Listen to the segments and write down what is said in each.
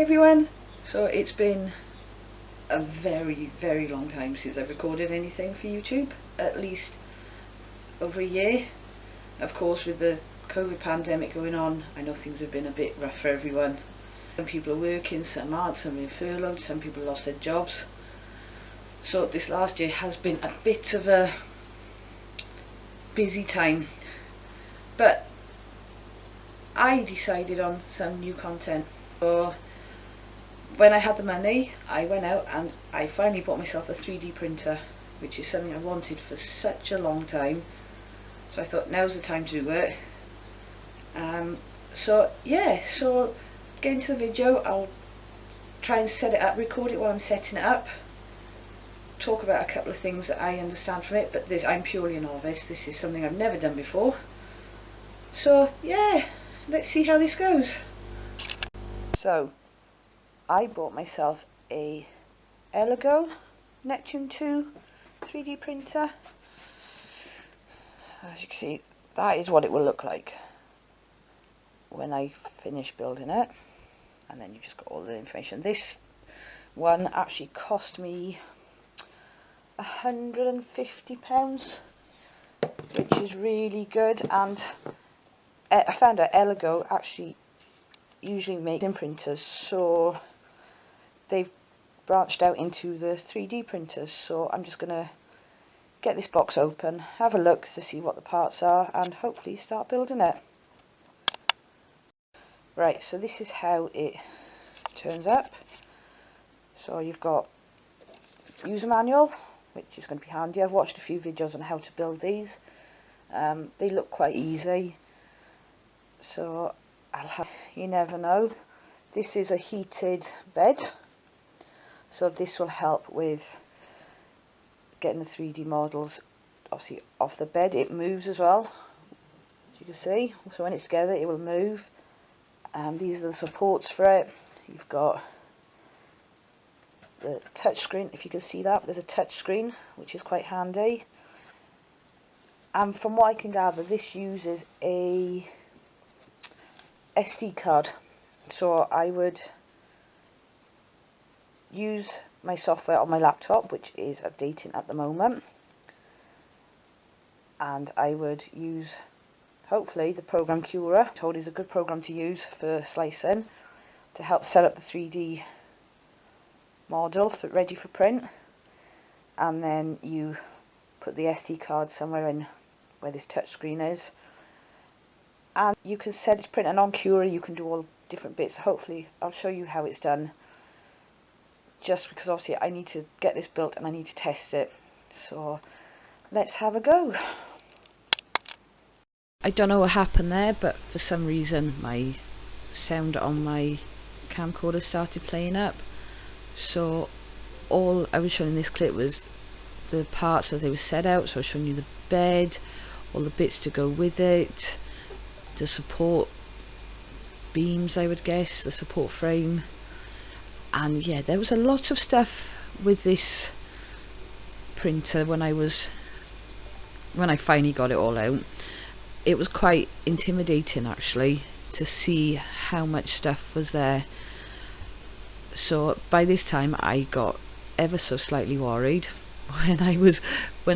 everyone. So it's been a very long time since I've recorded anything for YouTube, at least over a year. Of course, with the COVID pandemic going on, I know things have been a bit rough for everyone. Some people are working, some aren't, some are furloughed, some people lost their jobs. So this last year has been a bit of a busy time, but I decided on some new content. So when I had the money, I went out and I finally bought myself a 3D printer, which is something I wanted for such a long time. So I thought now's the time to do it. So get into the video. I'll try and set it up, record it while I'm setting it up, talk about a couple of things that I understand from it, but I'm purely a novice. This is something I've never done before. So yeah, let's see how this goes. So I bought myself a Elegoo Neptune 2 3D printer. As you can see, that is what it will look like when I finish building it, and then you've just got all the information. This one actually cost me £150, which is really good, and I found out Elegoo actually usually makes printers, so they've branched out into the 3D printers. So I'm just gonna get this box open, have a look to see what the parts are, and hopefully start building it. Right, so this is how it turns up. So you've got user manual, which is going to be handy. I've watched a few videos on how to build these. They look quite easy, so you never know. This is a heated bed, so this will help with getting the 3D models obviously off the bed. It moves as well, as you can see, so when it's together it will move. These are the supports for it. You've got the touch screen, if you can see that, there's a touch screen, which is quite handy. And from what I can gather, this uses a SD card, so I would use my software on my laptop, which is updating at the moment, and I would use hopefully the program Cura. I'm told is a good program to use for slicing to help set up the 3D model ready for print, and then you put the SD card somewhere in where this touch screen is, and you can set it to print. And on Cura you can do all different bits. Hopefully I'll show you how it's done, just because obviously I need to get this built and I need to test it. So let's have a go. I don't know what happened there, but for some reason my sound on my camcorder started playing up. So all I was showing in this clip was the parts as they were set out. So I was showing you the bed, all the bits to go with it, the support beams, I would guess, the support frame. And yeah, there was a lot of stuff with this printer when I finally got it all out. It was quite intimidating actually to see how much stuff was there. So by this time I got ever so slightly worried when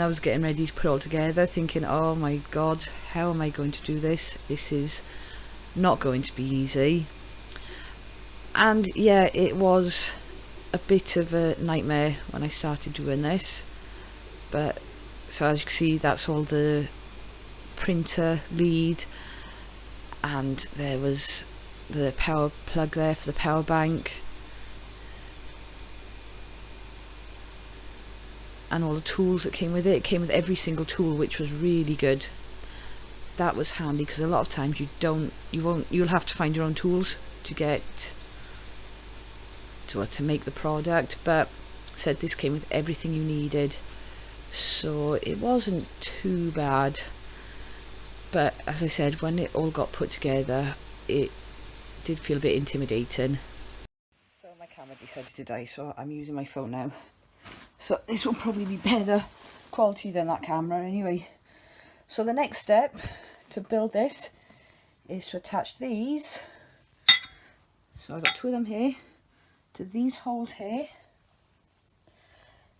I was getting ready to put it all together, thinking, oh my god, how am I going to do this? This is not going to be easy. And yeah, it was a bit of a nightmare when I started doing this. But so as you can see, that's all the printer lead, and there was the power plug there for the power bank, and all the tools that came with it. It came with every single tool, which was really good. That was handy, because a lot of times you'll have to find your own tools to get to make the product, but said this came with everything you needed, so it wasn't too bad. But as I said, when it all got put together, it did feel a bit intimidating. So my camera decided to die, so I'm using my phone now. So this will probably be better quality than that camera anyway. So the next step to build this is to attach these. So I've got two of them here. to these holes here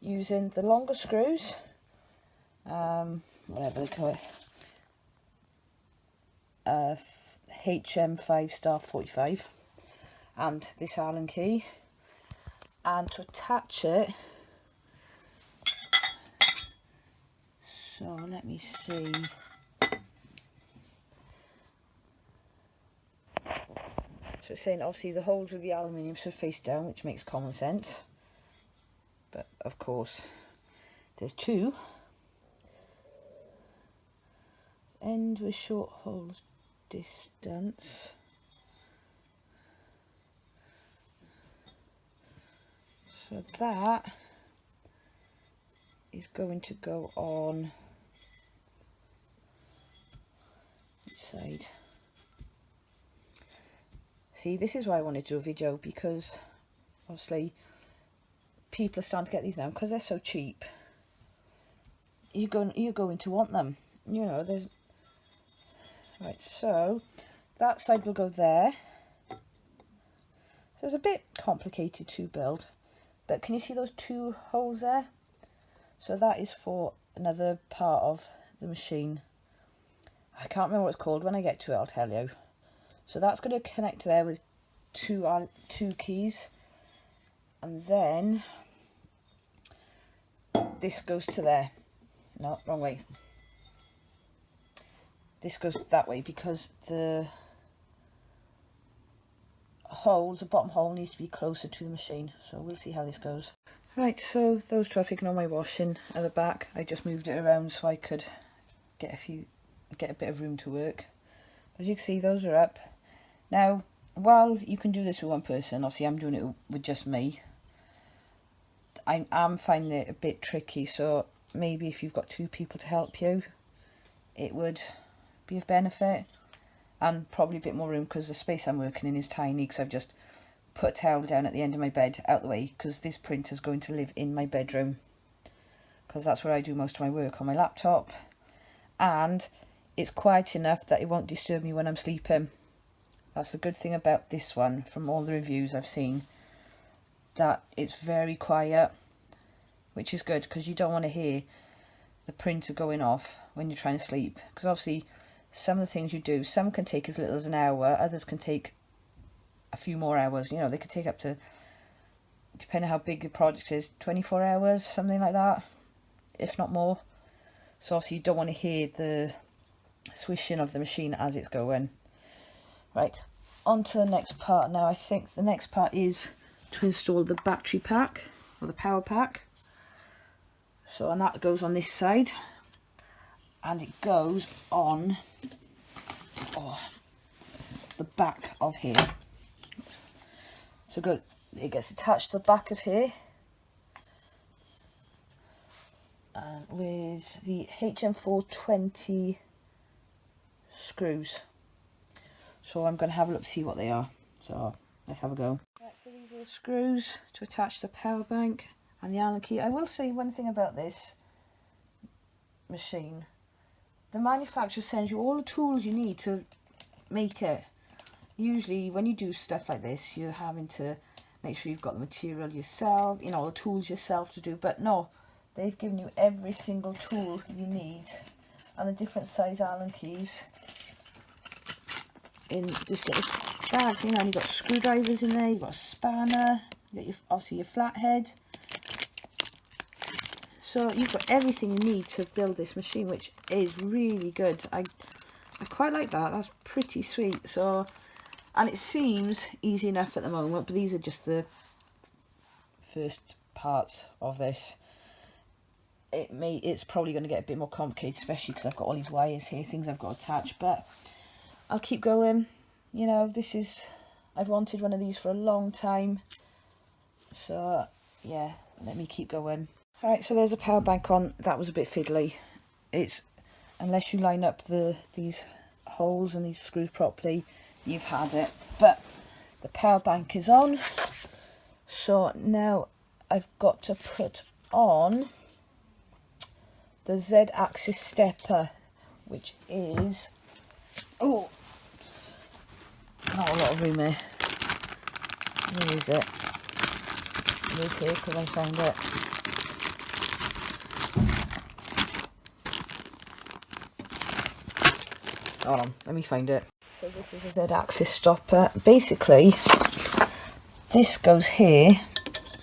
using the longer screws, whatever they call it, HM 5-star 45, and this Allen key, and to attach it, so let me see. So it's saying obviously the holes with the aluminium should face down, which makes common sense. But of course, there's two. End with short hole distance. So that is going to go on each side. See, this is why I wanted to do a video, because obviously people are starting to get these now because they're so cheap. You're going to want them. You know, there's right. So that side will go there. So it's a bit complicated to build, but can you see those two holes there? So that is for another part of the machine. I can't remember what it's called. When I get to it, I'll tell you. So that's going to connect there with two keys, and then this goes to there. No, wrong way. This goes that way because the holes, the bottom hole needs to be closer to the machine. So we'll see how this goes. Right, so those two I've taken all my washing at the back. I just moved it around so I could get a bit of room to work. As you can see, those are up. Now, while you can do this with one person, obviously I'm doing it with just me. I'm finding it a bit tricky, so maybe if you've got two people to help you, it would be of benefit. And probably a bit more room, because the space I'm working in is tiny, because I've just put a towel down at the end of my bed out the way, because this printer's going to live in my bedroom, because that's where I do most of my work, on my laptop, and it's quiet enough that it won't disturb me when I'm sleeping. That's a good thing about this one, from all the reviews I've seen, that it's very quiet, which is good, because you don't want to hear the printer going off when you're trying to sleep, because obviously some of the things you do, some can take as little as an hour, others can take a few more hours. You know, they could take up to, depending on how big the project is, 24 hours, something like that, if not more. So obviously you don't want to hear the swishing of the machine as it's going. Right, on to the next part now. I think the next part is to install the battery pack, or the power pack. So, and that goes on this side, and it goes on the back of here. So it gets attached to the back of here, and with the HM420 screws. So I'm going to have a look to see what they are. So let's have a go. Right, so these are the screws to attach the power bank and the Allen key. I will say one thing about this machine. The manufacturer sends you all the tools you need to make it. Usually when you do stuff like this, you're having to make sure you've got the material yourself, you know, all the tools yourself to do. But no, they've given you every single tool you need, and the different size Allen keys in this little bag. You know, and you've got screwdrivers in there, you've got a spanner, you've got obviously your flathead. So you've got everything you need to build this machine, which is really good. I quite like that. That's pretty sweet. So, and it seems easy enough at the moment, but these are just the first parts of this. It's probably going to get a bit more complicated, especially because I've got all these wires here, things I've got attached, but I'll keep going. You know, I've wanted one of these for a long time, so yeah, let me keep going. Alright, so there's a power bank on. That was a bit fiddly. It's, unless you line up these holes and these screws properly, you've had it. But the power bank is on, so now I've got to put on the Z-axis stepper, which is, oh, not a lot of room there. Where is it? move here because I found it. Hold on, let me find it. So this is a Z-axis stopper. Basically, this goes here,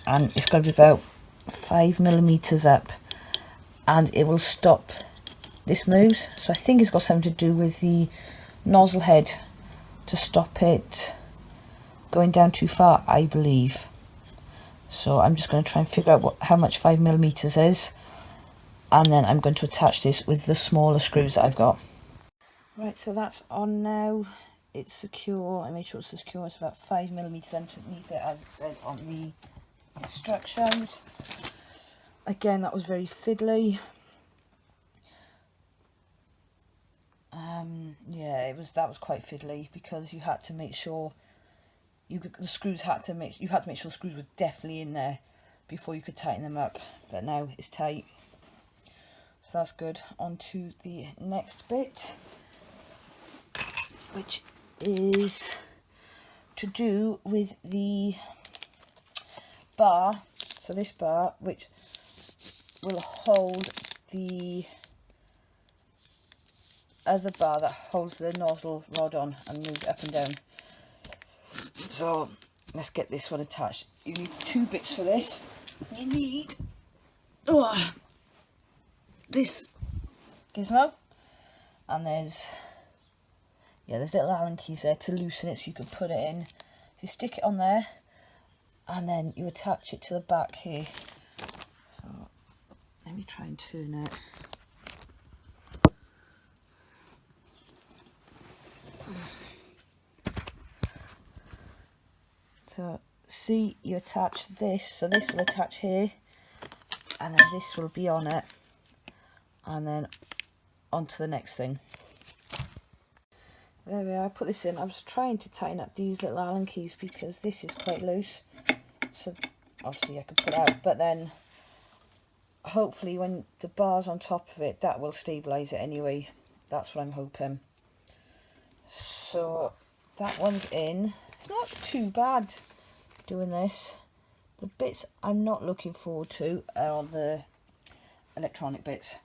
and it's got to be about 5mm up, and it will stop this moves. So I think it's got something to do with the nozzle head to stop it going down too far, I believe. So I'm just going to try and figure out how much 5mm is, and then I'm going to attach this with the smaller screws that I've got. Right, so that's on now. It's secure. I made sure it's secure. It's about 5mm underneath it, as it says on the instructions. Again, that was very fiddly. Yeah, that was quite fiddly, because you had to make sure you had to make sure the screws were definitely in there before you could tighten them up. But now it's tight, so that's good. On to the next bit, which is to do with the bar. So this bar, which will hold the other bar that holds the nozzle rod on and moves up and down. So let's get this one attached. You need two bits for this. You need this gizmo, and there's little Allen keys there to loosen it, so you can put it in. You stick it on there, and then you attach it to the back here. So let me try and turn it. So see, you attach this, so this will attach here, and then this will be on it, and then onto the next thing. There we are, I put this in. I was trying to tighten up these little Allen keys because this is quite loose, so obviously I can put it out, but then hopefully when the bar's on top of it, that will stabilise it anyway. That's what I'm hoping. So that one's in. It's not too bad doing this. The bits I'm not looking forward to are the electronic bits,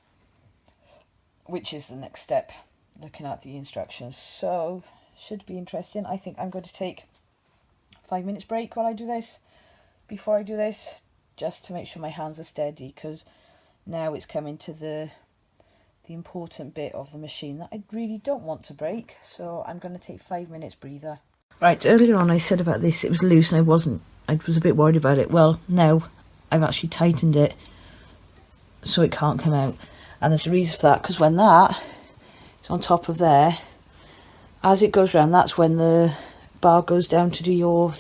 which is the next step, looking at the instructions. So should be interesting. I think I'm going to take 5 minutes break while I do this, before I do this, just to make sure my hands are steady, because now it's coming to the important bit of the machine that I really don't want to break. So I'm going to take 5 minutes breather. Right, earlier on I said about this, it was loose and I was a bit worried about it. Well, now I've actually tightened it so it can't come out, and there's a reason for that, because when that is on top of there, as it goes round, that's when the bar goes down to do your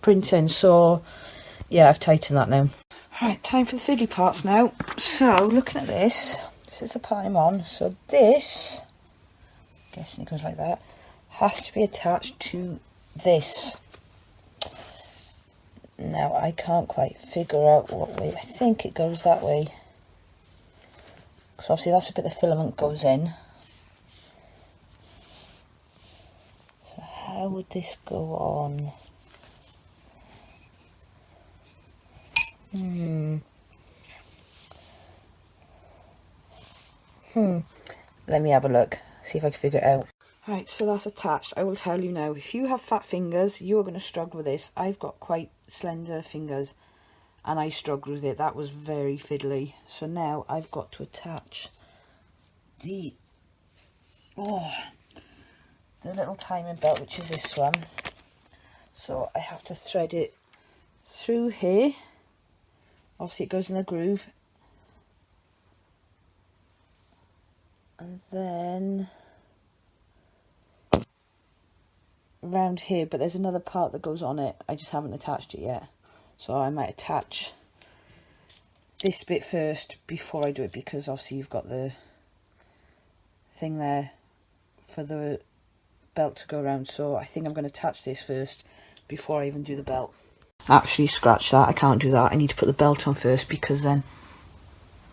printing. So yeah, I've tightened that now. Right, time for the fiddly parts now. So looking at this is the part I'm on. So this, I'm guessing it goes like that, has to be attached to this. Now I can't quite figure out what way. I think it goes that way, because obviously that's the bit the filament goes in. So how would this go on? Let me have a look, see if I can figure it out. Right, so that's attached. I will tell you now, if you have fat fingers, you are going to struggle with this. I've got quite slender fingers, and I struggled with it. That was very fiddly. So now I've got to attach the little timing belt, which is this one. So I have to thread it through here. Obviously it goes in the groove, and then round here, but there's another part that goes on it. I just haven't attached it yet, so I might attach this bit first before I do it, because obviously you've got the thing there for the belt to go around. So I think I'm going to attach this first before I even do the belt. Actually, scratch that, I can't do that. I need to put the belt on first, because then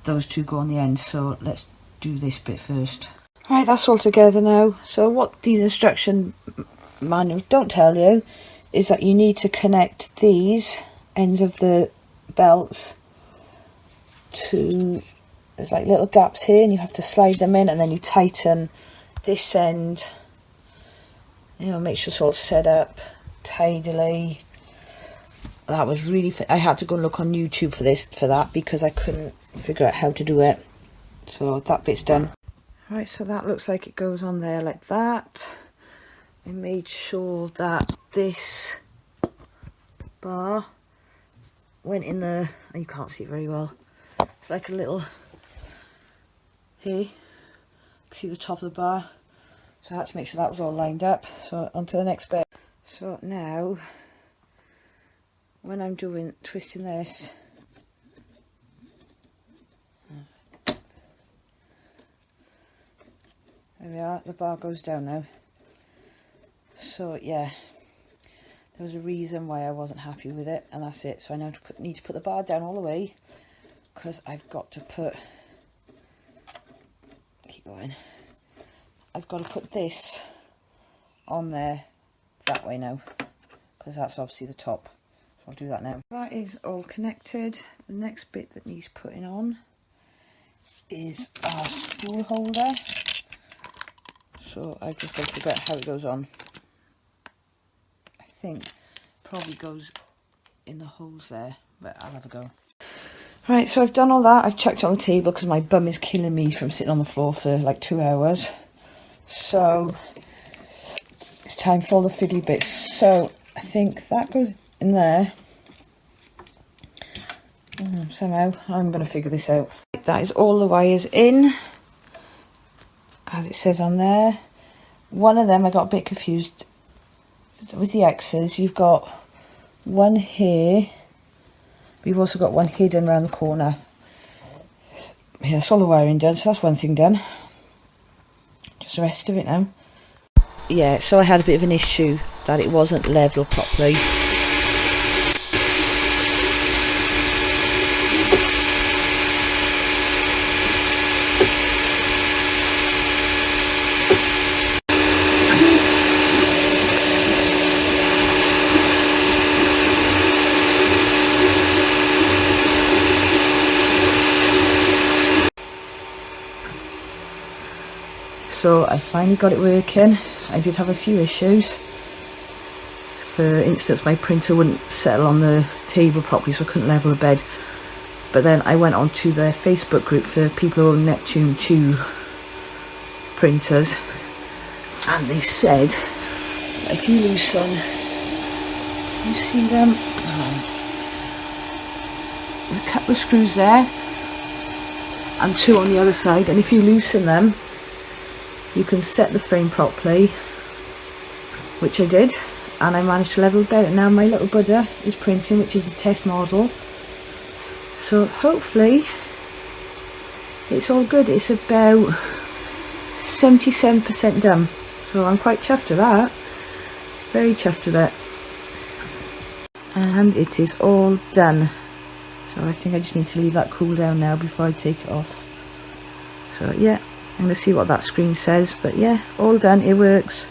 those two go on the end. So let's do this bit first. Right, that's all together now. So what these instruction manuals don't tell you is that you need to connect these ends of the belts to, there's like little gaps here and you have to slide them in, and then you tighten this end, you know, make sure it's all set up tidily. That was really, I had to go and look on YouTube for that because I couldn't figure out how to do it. So that bit's done. Right, so that looks like it goes on there like that. I made sure that this bar went in the, you can't see it very well, it's like a little, here, you can see the top of the bar. So I had to make sure that was all lined up. So on to the next bit. So now, when I'm twisting this, there we are, the bar goes down now. So yeah, there was a reason why I wasn't happy with it, and that's it. So I now need to put the bar down all the way, because I've got to put, keep going, I've got to put this on there that way now, because that's obviously the top. So I'll do that now. That is all connected. The next bit that needs putting on is our spool holder. So I've just got to figure out how it goes on. I think probably goes in the holes there, but I'll have a go. Right, so I've done all that. I've checked on the table because my bum is killing me from sitting on the floor for like 2 hours. So it's time for all the fiddly bits. So I think that goes in there. Somehow I'm going to figure this out. That is all the wires in, as it says on there. One of them I got a bit confused with the X's. You've got one here, but you've also got one hidden around the corner. Yeah, that's all the wiring done, so that's one thing done. Just the rest of it now. Yeah, so I had a bit of an issue that it wasn't level properly. So I finally got it working. I did have a few issues. For instance, my printer wouldn't settle on the table properly, so I couldn't level the bed. But then I went onto their Facebook group for people who own Neptune 2 printers, and they said that if you loosen, you see them? There's a couple of screws there and 2 on the other side, and if you loosen them, you can set the frame properly, which I did, and I managed to level the bed. And now my little Buddha is printing, which is a test model. So hopefully it's all good. It's about 77% done, so I'm quite chuffed with that. Very chuffed with it. And it is all done. So I think I just need to leave that cool down now before I take it off. So yeah, I'm going to see what that screen says, but yeah, all done, it works.